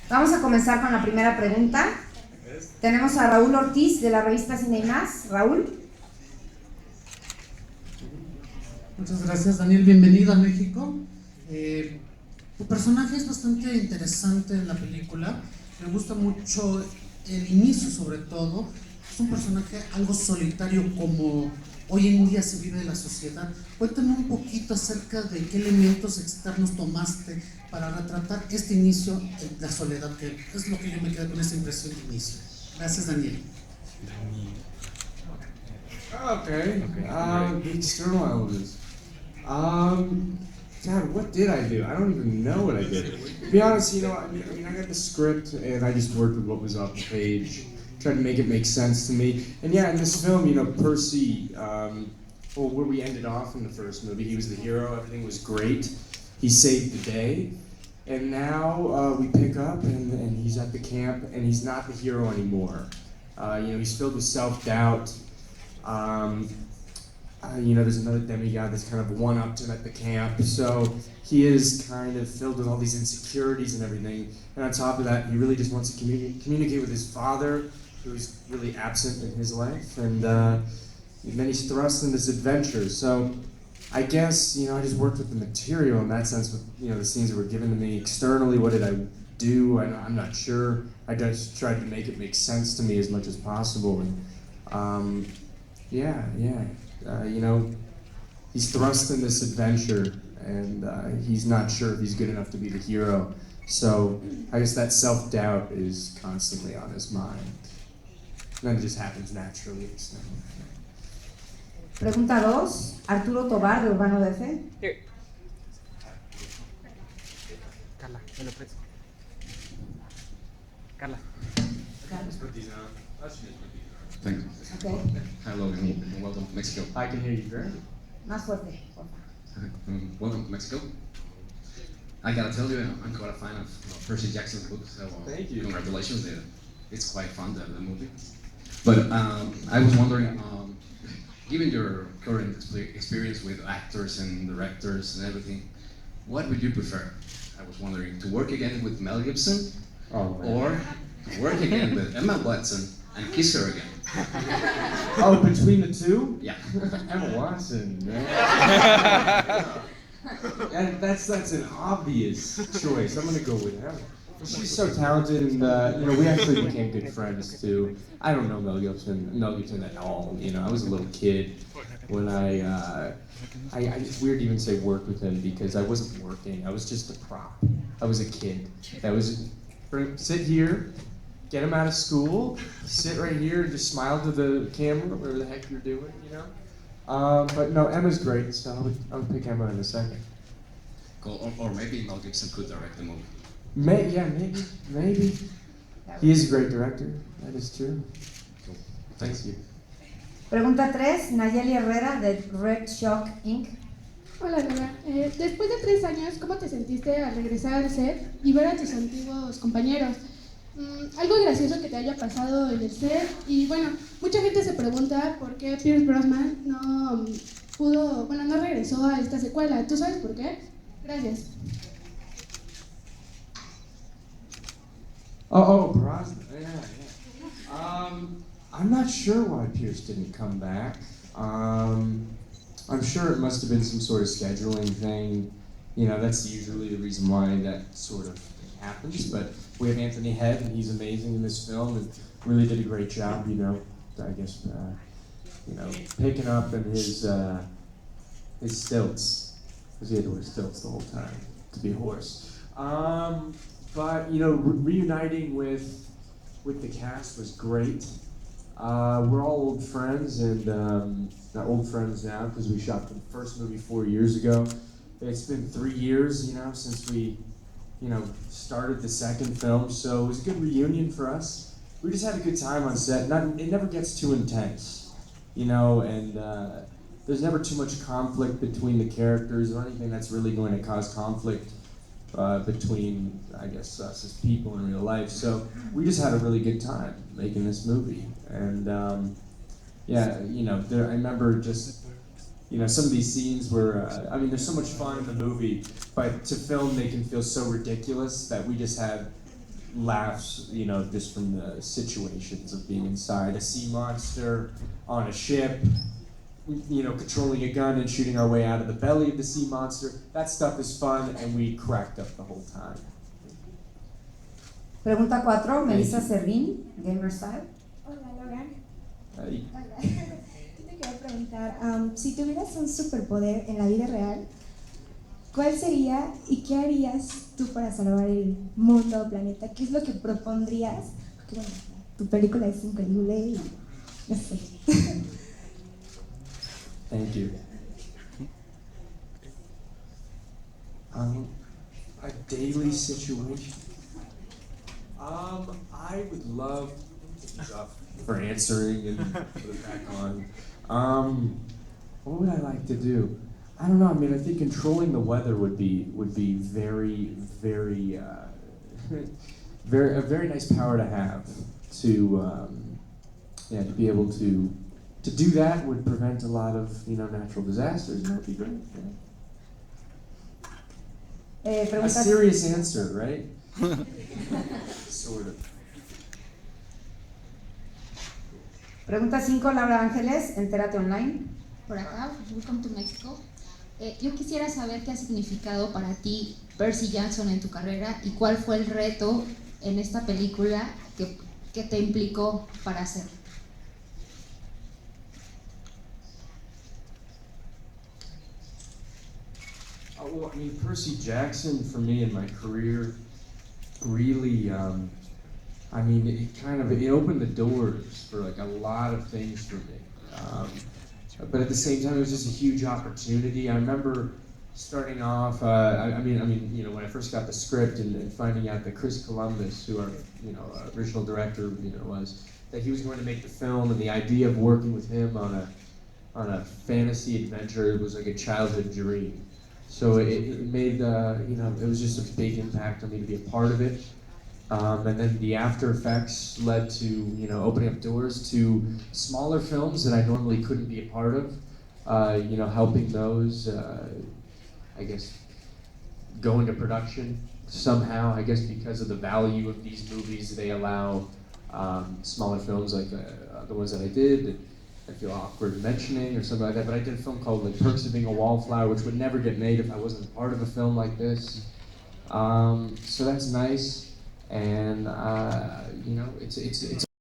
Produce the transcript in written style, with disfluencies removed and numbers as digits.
Vamos a comenzar con la primera pregunta. Tenemos a Raúl Ortiz de la revista Cine y Más. Raúl. Muchas gracias, Daniel. Bienvenido a México. Tu personaje es bastante interesante en la película. Me gusta mucho el inicio, sobre todo. Es un personaje algo solitario, como hoy en día se vive en la sociedad. Cuéntame un poquito acerca de qué elementos externos tomaste para retratar este inicio en la soledad, que es lo que yo me quedé con esa impresión de inicio. Gracias, Daniel. Okay. The external elements. God, what did I do? I don't even know what I did. To be honest, I got the script and I just worked with what was off the page, tried to make it make sense to me. And yeah, in this film, Percy, where we ended off in the first movie, he was the hero, everything was great. He saved the day. And now we pick up and he's at the camp and he's not the hero anymore. He's filled with self-doubt. There's another demigod that's kind of one-upped him at the camp, so he is kind of filled with all these insecurities and everything. And on top of that, he really just wants to communicate with his father, who's really absent in his life, and then he's thrust in this adventure. So I guess, I just worked with the material in that sense, with, the scenes that were given to me externally. What did I do? I'm not sure. I just tried to make it make sense to me as much as possible. And he's thrust in this adventure, and he's not sure if he's good enough to be the hero. So I guess that self-doubt is constantly on his mind. And then it just happens naturally. So. Pregunta 2, Arturo Tobar de Urbano DC. Carla, me lo presto. Carla. Thank you. Okay. Hi, Logan, and welcome to Mexico. I can hear you great. Más fuerte, por favor. Welcome to Mexico. I gotta tell you, I'm quite a fan of Percy Jackson's books, so thank you. Congratulations, it's quite fun, the movie. But I was wondering, given your current experience with actors and directors and everything, what would you prefer? I was wondering, to work again with Mel Gibson, or to work again with Emma Watson and kiss her again? Oh, between the two? Yeah. Emma Watson, man. And that's an obvious choice. I'm gonna go with Emma. She's so talented, and we actually became good friends too. I don't know Mel Gibson at all. I was a little kid when it's weird to even say worked with him because I wasn't working. I was just a prop. I was a kid. Sit here, get him out of school, sit right here, and just smile to the camera, whatever the heck you're doing, But no, Emma's great, so I would pick Emma in a second. Cool. Or maybe Mel Gibson could direct the movie. Maybe. He is a great director. That is true. Cool. Thank you. Pregunta 3, Nayeli Herrera de Red Shock Inc. Hola, Lola. Después de 3 años, ¿cómo te sentiste al regresar al set y ver a tus antiguos compañeros? Algo gracioso que te haya pasado en el set. Y bueno, mucha gente se pregunta por qué Pierce Brosnan no regresó a esta secuela. ¿Tú sabes por qué? Gracias. Brosnan. Yeah. I'm not sure why Pierce didn't come back. I'm sure it must have been some sort of scheduling thing. That's usually the reason why that sort of happens. But we have Anthony Head, and he's amazing in this film, and really did a great job. I guess, picking up in his stilts, because he had to wear stilts the whole time to be a horse. But reuniting with the cast was great. We're all old friends, and not old friends now because we shot the first movie 4 years ago. It's been 3 years, since we, started the second film. So it was a good reunion for us. We just had a good time on set. It never gets too intense, and there's never too much conflict between the characters or anything that's really going to cause conflict between, I guess, us as people in real life. So we just had a really good time making this movie. And I remember just, you know, some of these scenes were, I mean, there's so much fun in the movie, but to film they can feel so ridiculous that we just had laughs, you know, just from the situations of being inside a sea monster, on a ship, you know, controlling a gun and shooting our way out of the belly of the sea monster. That stuff is fun, and we cracked up the whole time. Pregunta 4, Melissa Servín, Gamer Style. Hola, Logan. Ahí. Hola. Yo te quería preguntar, si tuvieras un superpoder en la vida real, ¿cuál sería y qué harías tú para salvar el mundo o planeta? ¿Qué es lo que propondrías? Porque bueno, tu película es increíble y no sé. Thank you. A daily situation. I would love for answering and put it back on. What would I like to do? I don't know. I mean, I think controlling the weather would be very, very, a very nice power to have. To be able to do that would prevent a lot of, you know, natural disasters. And that would be great. Yeah. A Pregunta, serious answer, right? Sort of. pregunta 5, Laura Ángeles, Entérate Online. Por acá, welcome to Mexico. Yo quisiera saber qué ha significado para ti Percy Jackson en tu carrera y cuál fue el reto en esta película que te implicó para hacer. Well, I mean, Percy Jackson for me in my career really, I mean, it opened the doors for like a lot of things for me. But at the same time, it was just a huge opportunity. I remember starting off. I mean, you know, when I first got the script and finding out that Chris Columbus, who our, you know, original director, you know, was, that he was going to make the film, and the idea of working with him on a fantasy adventure was like a childhood dream. So it made, you know, it was just a big impact on me to be a part of it. And then the after effects led to, you know, opening up doors to smaller films that I normally couldn't be a part of. You know, helping those, I guess, go into production somehow. I guess because of the value of these movies, they allow smaller films like the ones that I did that I feel awkward mentioning or something like that. But I did a film called like Perks of Being a Wallflower, which would never get made if I wasn't a part of a film like this. So that's nice. And you know, it's